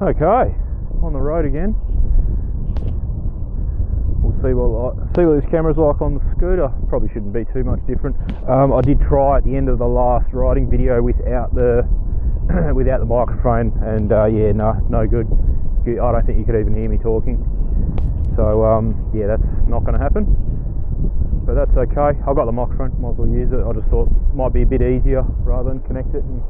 Okay, on the road again. We'll see what this camera's like on the scooter. Probably shouldn't be too much different. I did try at the end of the last riding video without the without the microphone, and yeah, no good. I don't think you could even hear me talking. So yeah, that's not going to happen. But that's okay. I've got the microphone, might as well use it. I just thought it might be a bit easier rather than connect it. And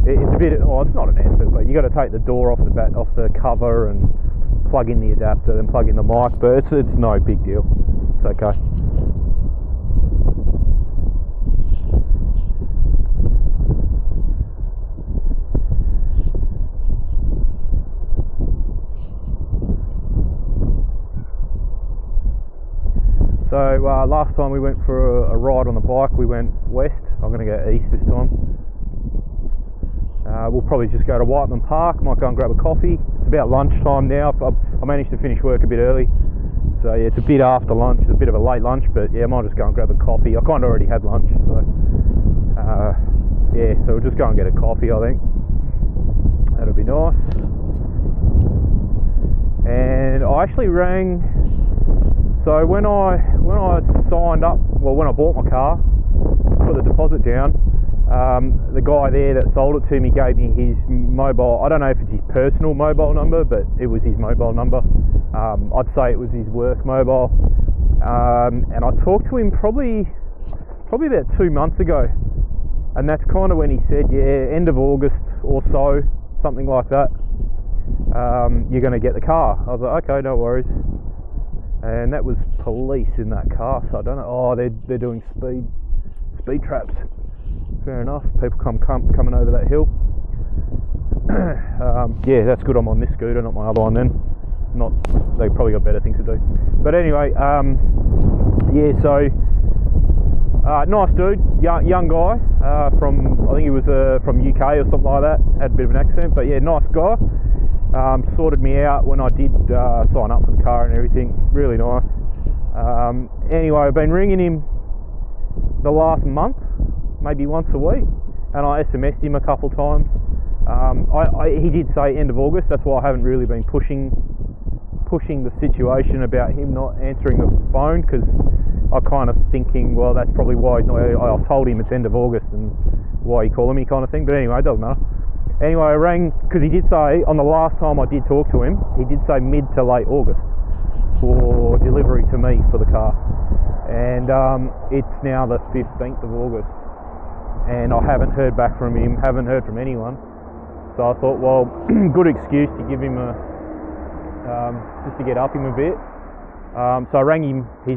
it's a bit, well, it's not an effort, but you got to take the door off the cover and plug in the adapter, then plug in the mic. But it's no big deal. It's okay. So last time we went for a ride on the bike, we went west. I'm going to go east this time. We'll probably just go to Whiteman Park, might go and grab a coffee. It's about lunchtime now. I managed to finish work a bit early. So yeah, it's a bit after lunch, it's a bit of a late lunch, but yeah, I might just go and grab a coffee. I kind of already had lunch, so yeah, so we'll just go and get a coffee, I think. That'll be nice. And I actually rang. So when I signed up, well, when I bought my car, put the deposit down, the guy there that sold it to me gave me his mobile. I don't know if it's his personal mobile number, but it was his mobile number. I'd say it was his work mobile. And I talked to him probably about 2 months ago, and that's kind of when he said, yeah, end of August or so, something like that, you're going to get the car. I was like, okay, no worries. And that was police in that car, so I don't know. Oh, they're doing speed traps. Fair enough. People coming over that hill. Yeah, that's good. I'm on this scooter, not my other one. Then, they probably got better things to do. But anyway, yeah. So, nice dude, young guy. I think he was from UK or something like that. Had a bit of an accent, but yeah, nice guy. Sorted me out when I did sign up for the car and everything. Really nice. Anyway, I've been ringing him the last month, maybe once a week, and I SMS'd him a couple times. He did say end of August. That's why I haven't really been pushing the situation about him not answering the phone, because I kind of thinking, well, that's probably why he's not. I told him it's end of August and why he calling me, kind of thing. But anyway, it doesn't matter. Anyway, I rang because he did say, on the last time I did talk to him, he did say mid to late August for delivery to me for the car. And it's now the 15th of August, and I haven't heard back from him, haven't heard from anyone. So I thought, well, good excuse to give him just to get up him a bit. So I rang him his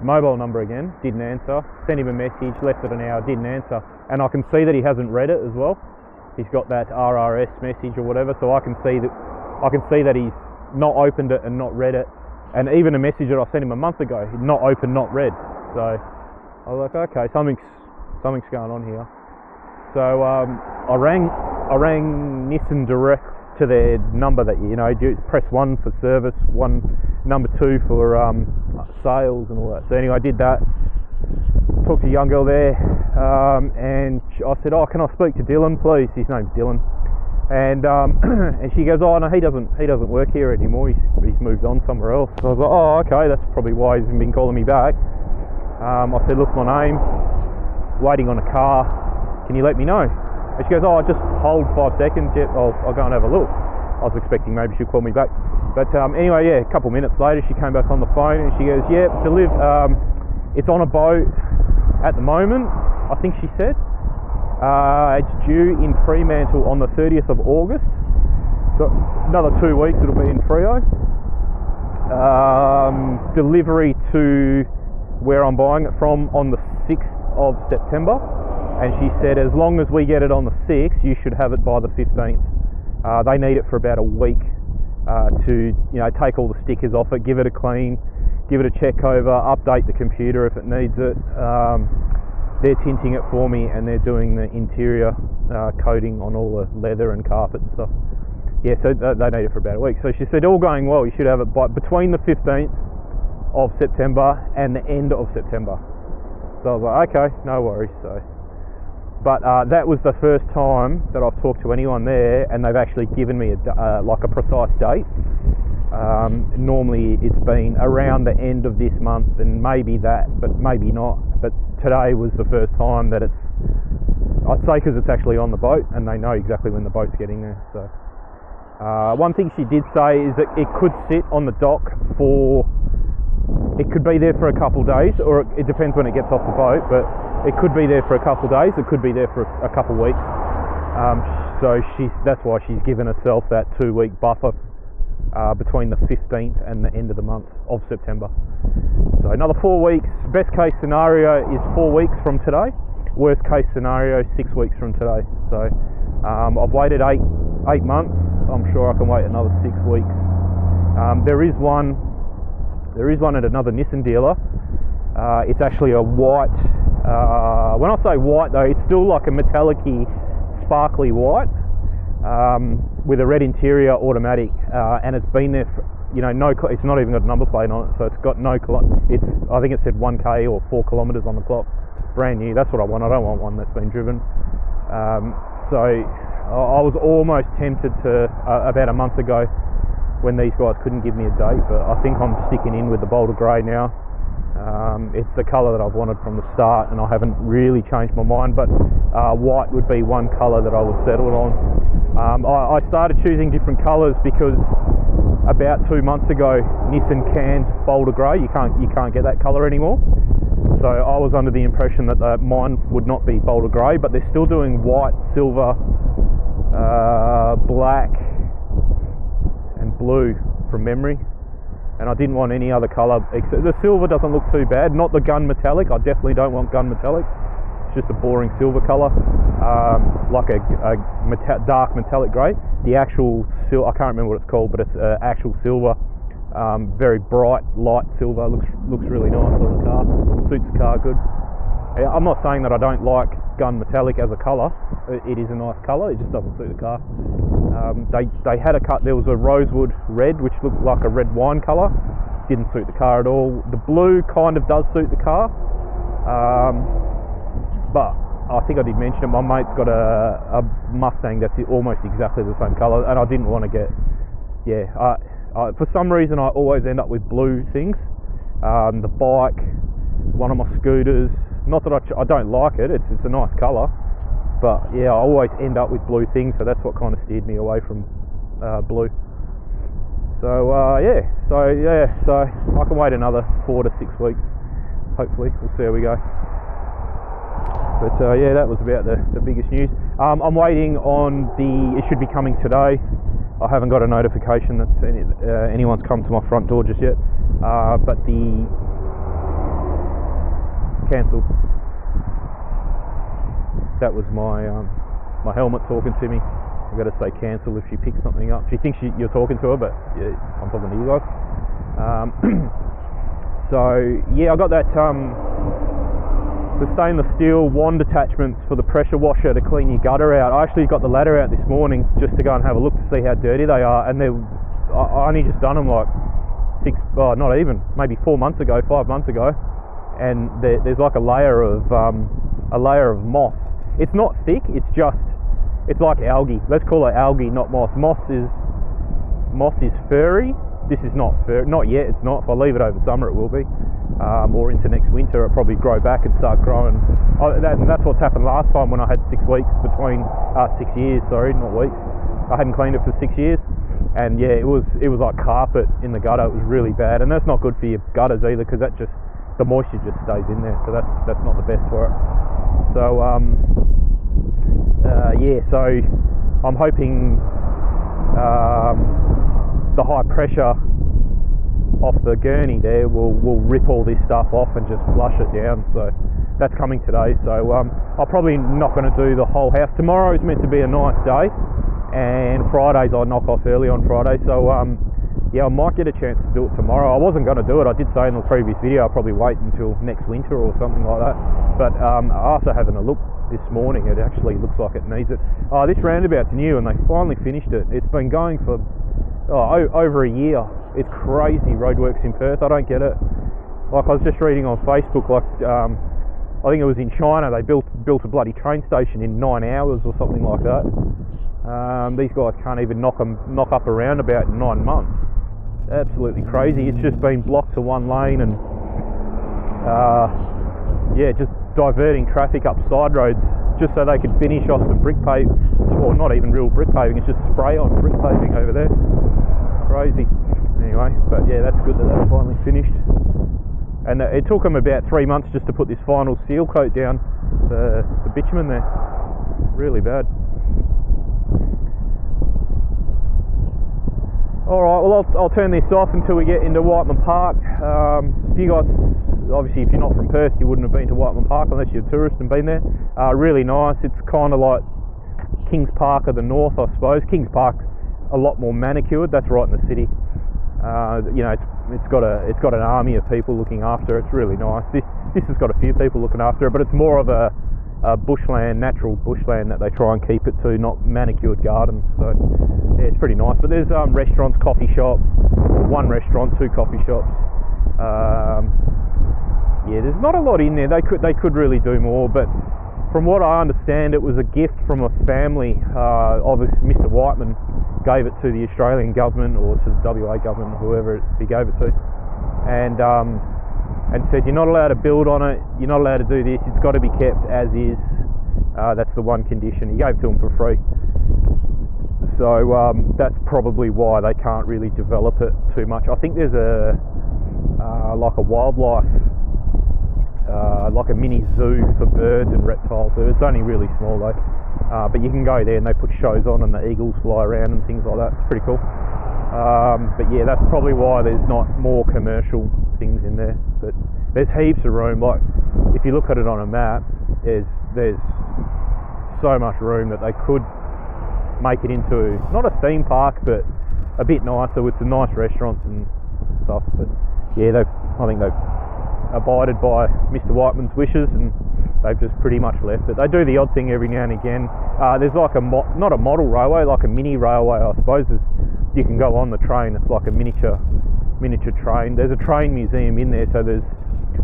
mobile number again, didn't answer. Sent him a message, left it an hour, didn't answer. And I can see that he hasn't read it as well. He's got that RRS message or whatever, so I can see that he's not opened it and not read it. And even a message that I sent him a month ago, not open, not read. So I was like, okay, something's going on here. So I rang Nissan direct to their number that press 1 for service, number 2 for sales and all that. So anyway, I did that. Talked to a young girl there, and I said, oh, can I speak to Dylan, please? His name's Dylan. And and she goes, oh no, he doesn't work here anymore. He's moved on somewhere else. So I was like, oh, okay, that's probably why he's been calling me back. I said, look, my name, waiting on a car. Can you let me know? And she goes, oh, just hold 5 seconds. Yep, I'll go and have a look. I was expecting maybe she'd call me back. But anyway, yeah, a couple minutes later, she came back on the phone and she goes, yeah, it's on a boat at the moment, I think she said. It's due in Fremantle on the 30th of August. So another 2 weeks it'll be in Freo. Delivery to where I'm buying it from on the 6th of September. And she said, as long as we get it on the 6th, you should have it by the 15th. They need it for about a week to take all the stickers off it, give it a clean, give it a check over, update the computer if it needs it. They're tinting it for me, and they're doing the interior coating on all the leather and carpet and stuff. Yeah, so they need it for about a week. So she said, all going well, you should have it between the 15th of September and the end of September. So I was like, okay, no worries. So But that was the first time that I've talked to anyone there, and they've actually given me like a precise date. Normally it's been around the end of this month, and maybe that, but maybe not. But today was the first time that I'd say, because it's actually on the boat, and they know exactly when the boat's getting there. So one thing she did say is that it could sit on the dock it could be there for a couple of days, or it depends when it gets off the boat, but it could be there for a couple of days, it could be there for a couple of weeks. So that's why she's given herself that 2-week buffer between the 15th and the end of the month of September. So another 4 weeks. Best case scenario is 4 weeks from today. Worst case scenario, 6 weeks from today. So I've waited eight months. I'm sure I can wait another 6 weeks. There is one at another Nissan dealer. It's actually a white. When I say white though, it's still like a metallic-y, sparkly white with a red interior, automatic, and it's been there for, it's not even got a number plate on it, so it's got I think it said 1k or 4 kilometres on the clock. Brand new. That's what I want. I don't want one that's been driven. So I was almost tempted to about a month ago when these guys couldn't give me a date, but I think I'm sticking in with the Boulder Grey now. It's the colour that I've wanted from the start, and I haven't really changed my mind, but white would be one colour that I would settle on. I started choosing different colours because about 2 months ago Nissan canned Boulder Grey. You can't get that colour anymore. So I was under the impression that mine would not be Boulder Grey, but they're still doing white, silver, black and blue from memory, and I didn't want any other colour except the silver. Doesn't look too bad, not the gun metallic. I definitely don't want gun metallic. It's just a boring silver colour, like a dark metallic grey. The actual I can't remember what it's called, but it's actual silver, very bright light silver. Looks really nice on the car, suits the car good. I'm not saying that I don't like gun metallic as a colour. It is a nice colour, it just doesn't suit the car. They had there was a rosewood red which looked like a red wine colour. Didn't suit the car at all. The blue kind of does suit the car, but I think I did mention it, my mate's got a Mustang that's almost exactly the same colour, and I didn't want to get for some reason I always end up with blue things. The bike, one of my scooters, not that I don't like it, it's a nice colour, but yeah, I always end up with blue things, so that's what kind of steered me away from blue. So so I can wait another 4 to 6 weeks, hopefully. We'll see how we go. But yeah, that was about the biggest news. I'm waiting on it should be coming today. I haven't got a notification that anyone's come to my front door just yet, but the cancelled. That was my helmet talking to me. I've got to say cancel if she picks something up. She thinks you're talking to her, but yeah, I'm talking to you guys. So yeah, I got that the stainless steel wand attachments for the pressure washer to clean your gutter out. I actually got the ladder out this morning just to go and have a look to see how dirty they are, and I only just done them like maybe 4 months ago, 5 months ago, and there's like a layer of moss. It's not thick, it's like algae. Let's call it algae, not moss. Moss is furry. This is not fur, not yet. It's not. If I leave it over summer, it will be, or into next winter, it'll probably grow back and start growing. That's what's happened last time when I had 6 weeks between 6 years. Sorry, not weeks. I hadn't cleaned it for 6 years, and yeah, it was like carpet in the gutter. It was really bad, and that's not good for your gutters either, because the moisture just stays in there. So that's not the best for it. So so I'm hoping the high pressure off the gurney there will rip all this stuff off and just flush it down. So that's coming today. So I'm probably not going to do the whole house. Tomorrow is meant to be a nice day, and Fridays I knock off early on Friday. So yeah, I might get a chance to do it tomorrow. I wasn't going to do it. I did say in the previous video I'll probably wait until next winter or something like that. But after having a look this morning, it actually looks like it needs it. This roundabout's new, and they finally finished it. It's been going for over a year. It's crazy, roadworks in Perth. I don't get it. Like, I was just reading on Facebook, like I think it was in China, they built a bloody train station in 9 hours or something like that. These guys can't even knock up a roundabout in 9 months. Absolutely crazy. It's just been blocked to one lane and just diverting traffic up side roads just so they could finish off some brick paving, or not even real brick paving, it's just spray on brick paving over there. Crazy. Anyway, but yeah, that's good that that's finally finished. And it took them about 3 months just to put this final seal coat down, the bitumen there. Really bad. Alright, well I'll turn this off until we get into Whiteman Park. If you guys, obviously if you're not from Perth, you wouldn't have been to Whiteman Park unless you're a tourist and been there. Really nice. It's kind of like Kings Park of the north, I suppose. Kings Park's a lot more manicured. That's right in the city. It's got an army of people looking after it. It's really nice. This has got a few people looking after it, but it's more of a bushland, natural bushland that they try and keep it to, not manicured gardens. So yeah, it's pretty nice. But there's restaurants, coffee shop, one restaurant, 2 coffee shops. There's not a lot in there. They could really do more, but from what I understand, it was a gift from a family. Obviously, Mr. Whiteman gave it to the Australian government or to the WA government, whoever he gave it to, and said you're not allowed to build on it. You're not allowed to do this. It's got to be kept as is. That's the one condition. He gave it to them for free. So that's probably why they can't really develop it too much. I think there's a wildlife, like a mini zoo for birds and reptiles. So it's only really small though. But you can go there and they put shows on and the eagles fly around and things like that. It's pretty cool. But yeah, that's probably why there's not more commercial things in there. But there's heaps of room. Like if you look at it on a map, there's so much room that they could make it into not a theme park, but a bit nicer with some nice restaurants and stuff. But yeah, I think they've abided by Mr. Whiteman's wishes and they've just pretty much left it. They do the odd thing every now and again. There's like not a model railway, like a mini railway, I suppose. You can go on the train. It's like a miniature train. There's a train museum in there, so there's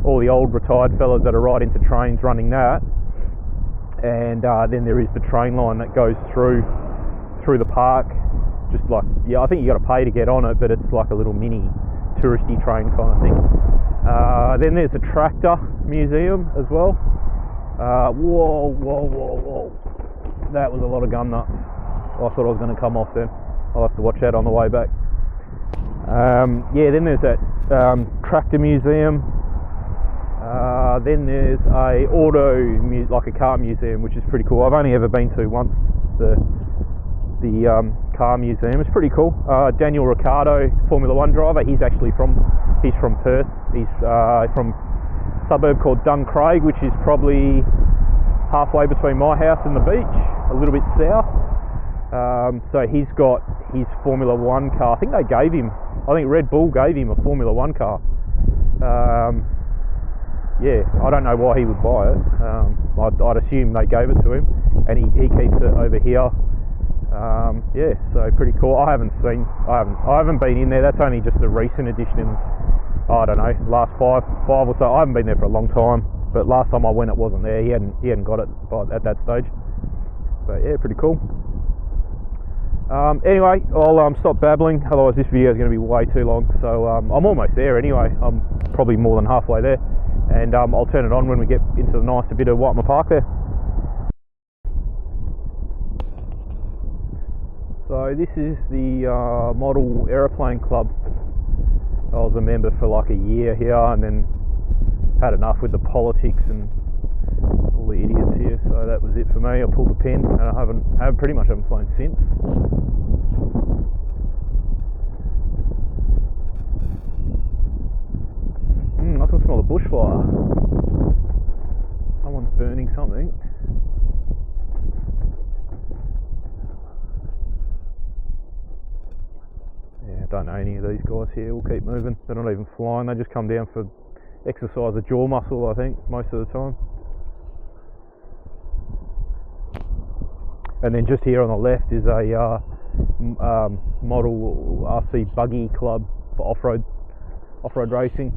all the old retired fellas that are right into trains running that. And then there is the train line that goes through the park. Just like, yeah, I think you got to pay to get on it, but it's like a little mini touristy train kind of thing. Then there's a tractor museum as well. Whoa. That was a lot of gum nuts. I thought I was going to come off then. I'll have to watch that on the way back. Then there's that tractor museum. Then there's like a car museum, which is pretty cool. I've only ever been to once, the car museum. It's pretty cool. Daniel Ricciardo, Formula 1 driver, he's from Perth. He's from a suburb called Duncraig, which is probably halfway between my house and the beach, a little bit south. So he's got his Formula 1 car. I think Red Bull gave him a Formula 1 car. I don't know why he would buy it. I'd assume they gave it to him, and he keeps it over here. So pretty cool. I haven't been in there. That's only just a recent addition. I don't know, last five or so. I haven't been there for a long time, but last time I went, it wasn't there. He hadn't got it at that stage. But yeah, pretty cool. Anyway, I'll stop babbling. Otherwise, this video is going to be way too long. So I'm almost there anyway. I'm probably more than halfway there, and I'll turn it on when we get into the nicer bit of Whiteman Park there. So this is the Model Aeroplane Club. I was a member for like a year here, and then had enough with the politics and all the idiots here. So that was it for me. I pulled the pin, and I pretty much haven't flown since. I can smell a bushfire. Someone's burning something. Yeah, I don't know any of these guys here. We'll keep moving. They're not even flying. They just come down for exercise the jaw muscle, I think, most of the time. And then just here on the left is a Model RC buggy club for off-road racing.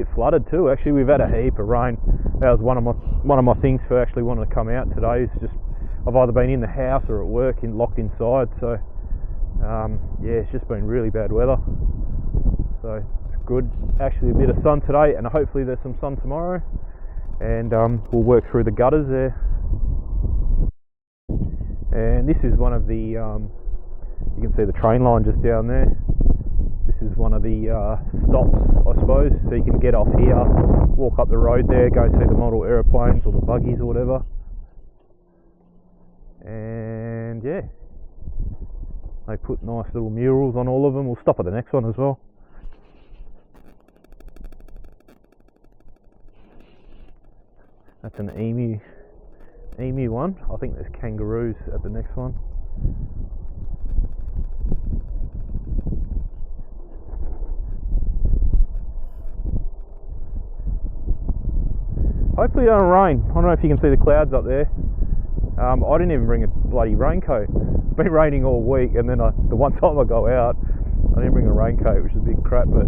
bit flooded too. Actually, we've had a heap of rain. That was one of my things for actually wanting to come out today. Is just I've either been in the house or at work locked inside. So yeah, it's just been really bad weather. So it's good. Actually, a bit of sun today, and hopefully there's some sun tomorrow. And we'll work through the gutters there. And this is one of the you can see the train line just down there. This is one of the stops, I suppose, so you can get off here, walk up the road there, go see the model aeroplanes or the buggies or whatever. And yeah, they put nice little murals on all of them. We'll stop at the next one as well. That's an emu one. I think there's kangaroos at the next one. Hopefully it don't rain. I don't know if you can see the clouds up there. I didn't even bring a bloody raincoat. It's been raining all week, and then the one time I go out, I didn't bring a raincoat, which is a big crap, but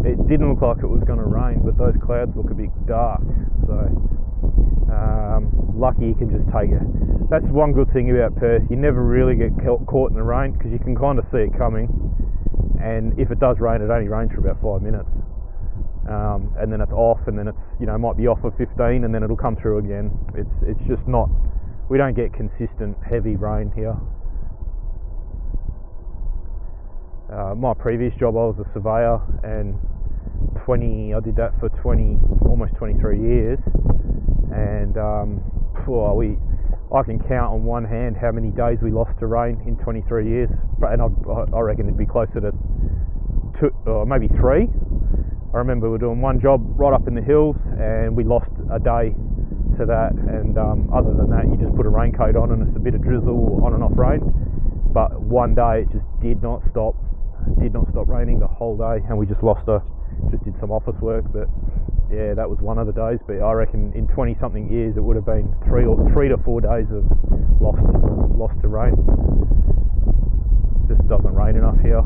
it didn't look like it was going to rain, but those clouds look a bit dark, so lucky you can just take it. That's one good thing about Perth. You never really get caught in the rain, because you can kind of see it coming, and if it does rain, it only rains for about 5 minutes. And then it's off, and then it's, you know, might be off for 15, and then it'll come through again. It's just not, we don't get consistent heavy rain here. My previous job, I was a surveyor, and I did that for almost 23 years, and I can count on one hand how many days we lost to rain in 23 years, and I reckon it'd be closer to 2 or maybe 3. I remember we were doing one job right up in the hills, and we lost a day to that, and other than that, you just put a raincoat on and it's a bit of drizzle, on and off rain. But one day it just did not stop raining the whole day, and we just just did some office work. But yeah, that was one of the days. But I reckon in 20 something years it would have been 3 to 4 days of lost to rain. It just doesn't rain enough here.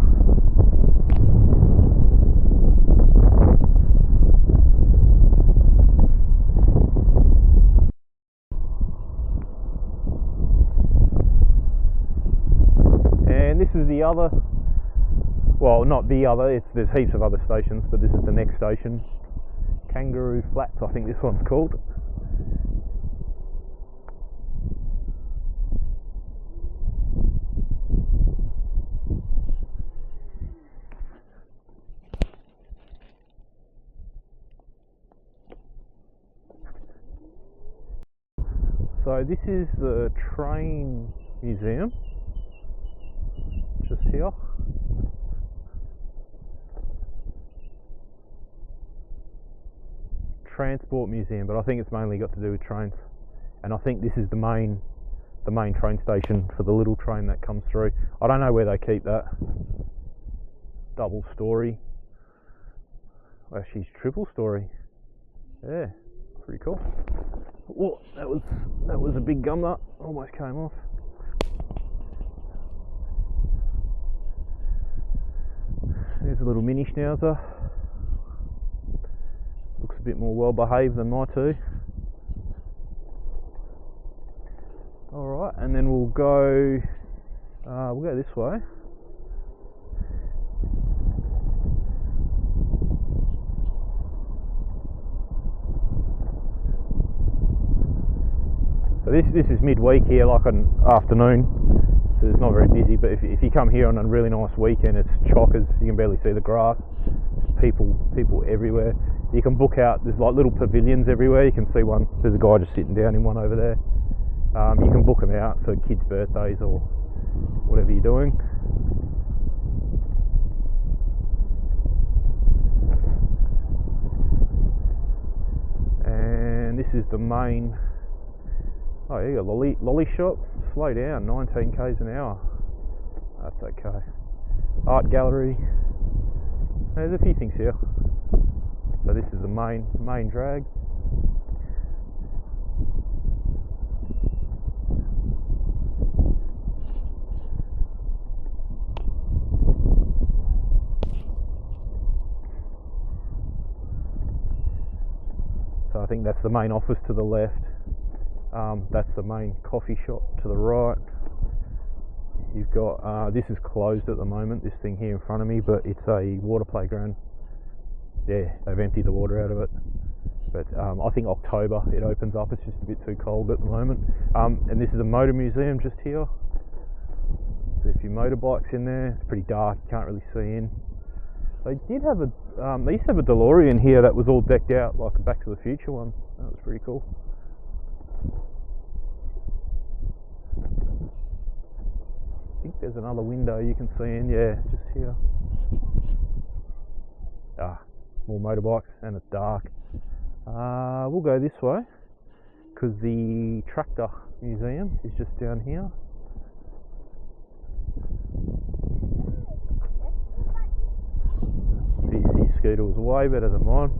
And this is the other, well, not the other, there's heaps of other stations, but this is the next station. Kangaroo Flats, I think this one's called. So this is the train museum, just here. Transport museum, but I think it's mainly got to do with trains, and I think this is the main train station for the little train that comes through. I don't know where they keep that. Double story, actually triple story. Yeah, pretty cool. Oh, that was a big gum nut, almost came off. There's a little mini schnauzer. Looks a bit more well behaved than my two. Alright, and then we'll go this way. So this is midweek here, like an afternoon, so it's not very busy, but if you come here on a really nice weekend, it's chockers. You can barely see the grass. People everywhere. You can book out, there's like little pavilions everywhere. You can see one, there's a guy just sitting down in one over there. You can book them out for kids' birthdays or whatever you're doing. And this is the main, oh, you got lolly shop. Slow down, 19 k's an hour. That's okay. Art gallery. There's a few things here. So this is the main drag. So I think that's the main office to the left. That's the main coffee shop to the right. You've got, this is closed at the moment, this thing here in front of me, but it's a water playground. Yeah, they've emptied the water out of it. But I think October it opens up, it's just a bit too cold at the moment. And this is a motor museum just here. So if your motorbike's in there, it's pretty dark, you can't really see in. They did have a, they used to have a DeLorean here that was all decked out like a Back to the Future one. That was pretty cool. I think there's another window you can see in, yeah, just here. More motorbikes and it's dark. We'll go this way because the tractor museum is just down here. PC scooter was way better than mine.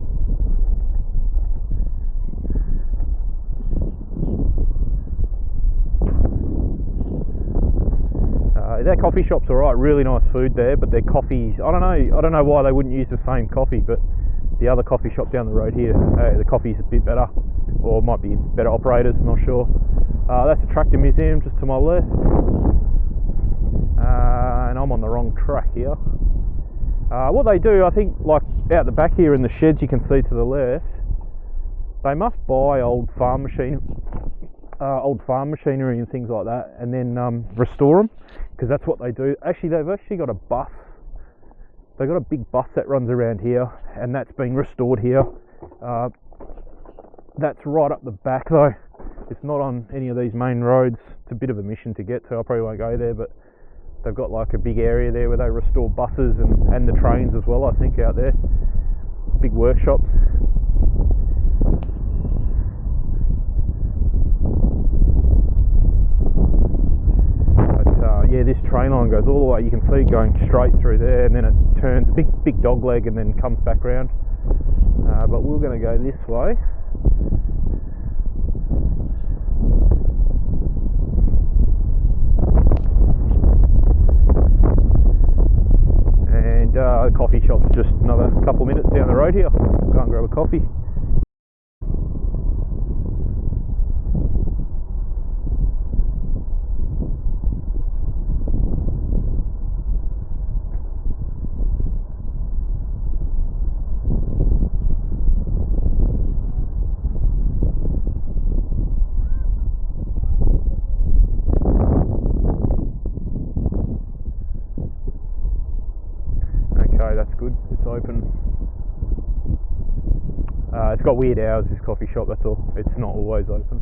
That coffee shop's alright, really nice food there, but their coffees, I don't know why they wouldn't use the same coffee, but the other coffee shop down the road here, the coffee's a bit better, or might be better operators, not sure. That's the tractor museum just to my left, and I'm on the wrong track here. What they do, I think, like out the back here in the sheds you can see to the left, they must buy old farm machinery and things like that, and then restore them, because that's what they do. Actually, they've actually got a bus. They've got a big bus that runs around here, and that's being restored here. That's right up the back though. It's not on any of these main roads. It's a bit of a mission to get to. I probably won't go there, but they've got like a big area there where they restore buses and the trains as well, I think, out there. Big workshops. Yeah, this train line goes all the way, you can see going straight through there, and then it turns, big dog leg, and then comes back round. But we're going to go this way. And the coffee shop's just another couple of minutes down the road here. We'll go and grab a coffee. Okay, that's good. It's open. It's got weird hours, this coffee shop, that's all. It's not always open.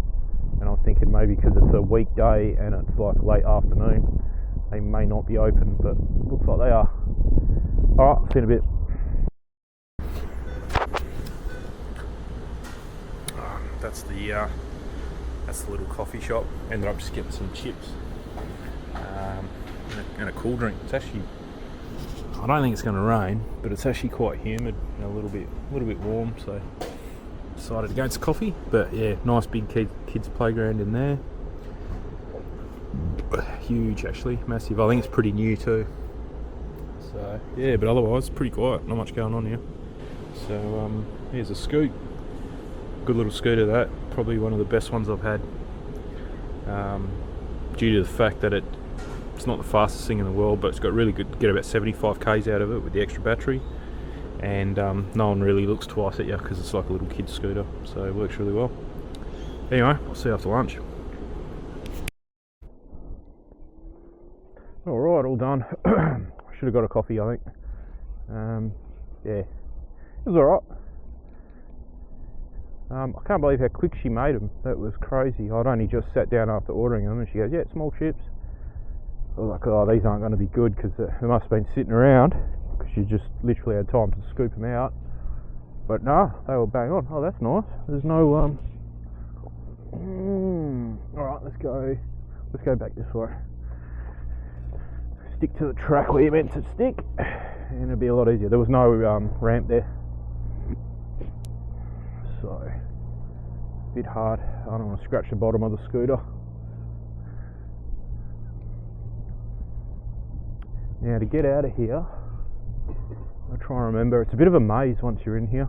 And I was thinking maybe because it's a weekday and it's like late afternoon, they may not be open, but looks like they are. Alright, see you in a bit. That's the little coffee shop. Ended up just getting some chips and a cool drink. It's actually, I don't think it's going to rain, but it's actually quite humid and a little bit warm, so decided to go to coffee. But yeah, nice big kids playground in there. Huge, actually, massive. I think it's pretty new too. So yeah, but otherwise pretty quiet, not much going on here. So here's a scoot. Good little scooter, that probably one of the best ones I've had, due to the fact that it's not the fastest thing in the world, but it's got really good, get about 75 k's out of it with the extra battery, and no one really looks twice at you because it's like a little kid's scooter, so it works really well. Anyway, I'll see you after lunch. Alright, all done. Should have got a coffee, I think. Yeah, it was alright. I can't believe how quick she made them. That was crazy. I'd only just sat down after ordering them, and she goes, yeah, small chips. I was like, oh, these aren't going to be good, because they must have been sitting around, because she just literally had time to scoop them out. But no, they were bang on. Oh, that's nice. There's no Alright, let's go back this way. Stick to the track where you meant to stick, and it'll be a lot easier. There was no ramp there, so a bit hard. I don't want to scratch the bottom of the scooter. Now to get out of here, I'll try and remember, it's a bit of a maze once you're in here.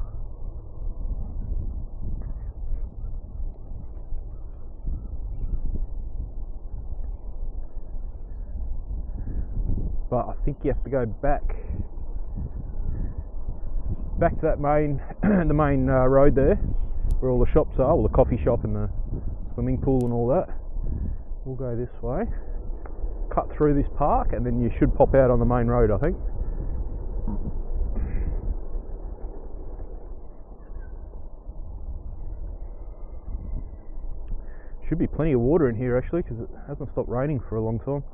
but I think you have to go back to that main the main road there where all the shops are, all the coffee shop and the swimming pool and all that. We'll go this way, cut through this park, and then you should pop out on the main road, I think. Should be plenty of water in here actually, because it hasn't stopped raining for a long time.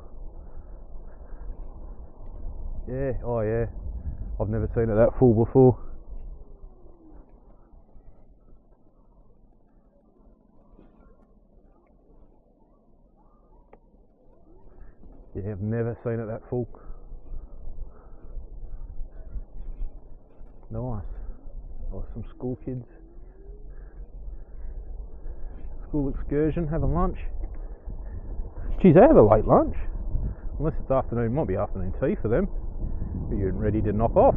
Yeah, oh yeah, I've never seen it that full before. Yeah, I've never seen it that full. Nice. Oh, some school kids. School excursion, having lunch. Geez, they have a late lunch. Unless it's afternoon, might be afternoon tea for them. But you're ready to knock off.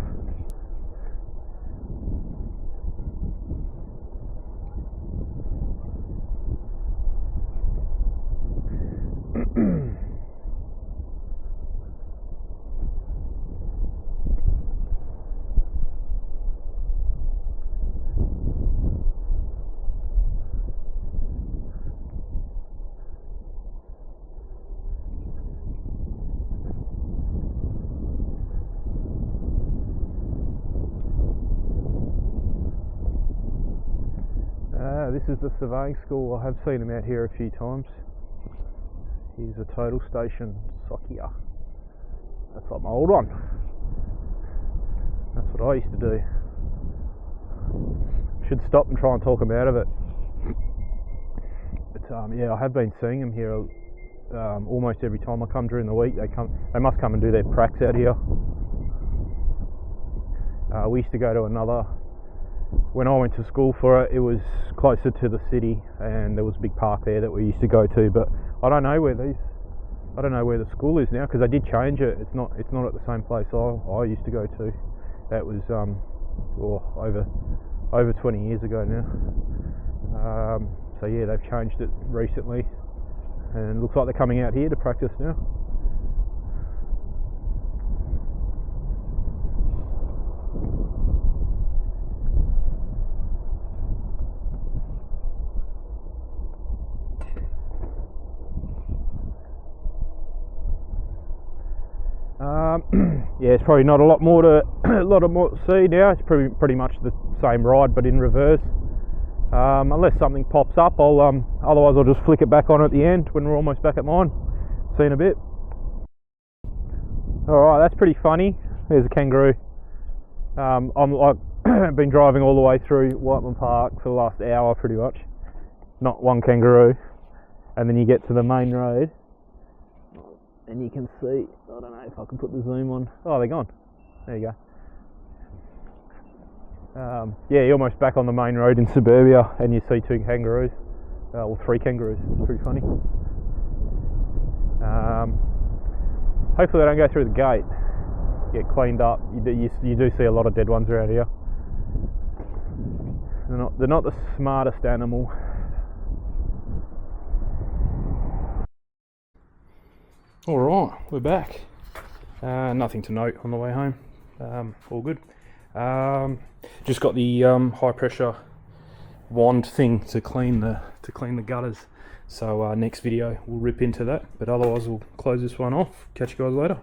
This is the surveying school. I have seen him out here a few times. Here's a total station, Sokia. That's like my old one. That's what I used to do. Should stop and try and talk him out of it. But yeah, I have been seeing him here almost every time I come during the week. They must come and do their pracs out here. We used to go to another. When I went to school for it, it was closer to the city, and there was a big park there that we used to go to. But I don't know where the school is now, because they did change it. It's not at the same place I used to go to. That was over 20 years ago now. So yeah, they've changed it recently, and it looks like they're coming out here to practice now. Yeah, it's probably not a lot more to see now. It's pretty much the same ride, but in reverse. Unless something pops up, otherwise I'll just flick it back on at the end when we're almost back at mine. See you in a bit. Alright, that's pretty funny. There's a kangaroo. I've been driving all the way through Whiteman Park for the last hour pretty much. Not one kangaroo. And then you get to the main road, and you can see, I don't know if I can put the zoom on. Oh, they're gone. There you go. Yeah, you're almost back on the main road in suburbia, and you see two kangaroos, or three kangaroos. It's pretty funny. Hopefully they don't go through the gate. Get cleaned up. You do see a lot of dead ones around here. They're not the smartest animal. Alright, we're back. Nothing to note on the way home. All good. Just got the high pressure wand thing to clean the gutters. So next video we'll rip into that. But otherwise we'll close this one off. Catch you guys later.